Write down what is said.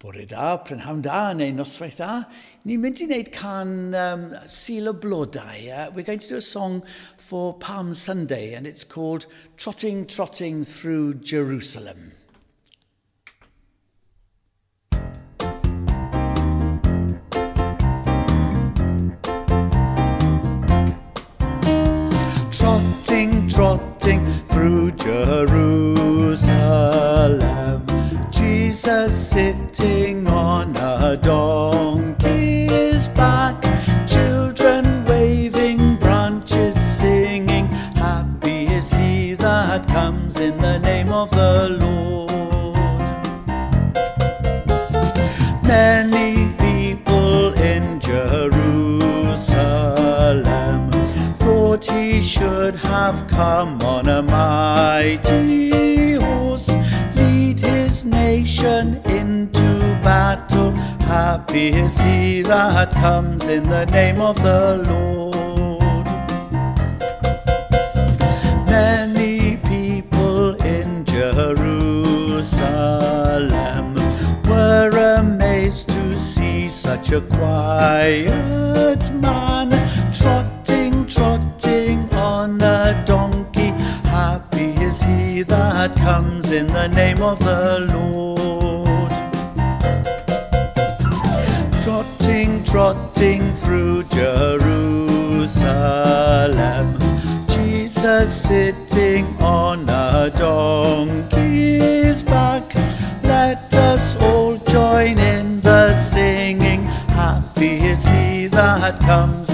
Bore da, prynhawn da, neu noswaith da. Ni'n mynd i wneud can Seal o Blodau. We're going to do a song for Palm Sunday, and it's called Trotting Trotting Through Jerusalem. Trotting, trotting through Jerusalem, Jesus sitting on a donkey's back, children waving branches singing, happy is he that comes in the name of the Lord. Many people in Jerusalem thought he should have come on a mighty horse, lead his nation into battle. Happy is he that comes in the name of the Lord. Many people in Jerusalem were amazed to see such a quiet man trotting, trotting on a donkey. Happy is he that comes in the name of the Lord. Trotting, trotting through Jerusalem, Jesus sitting on a donkey's back. Let us all join in the singing, happy is he that comes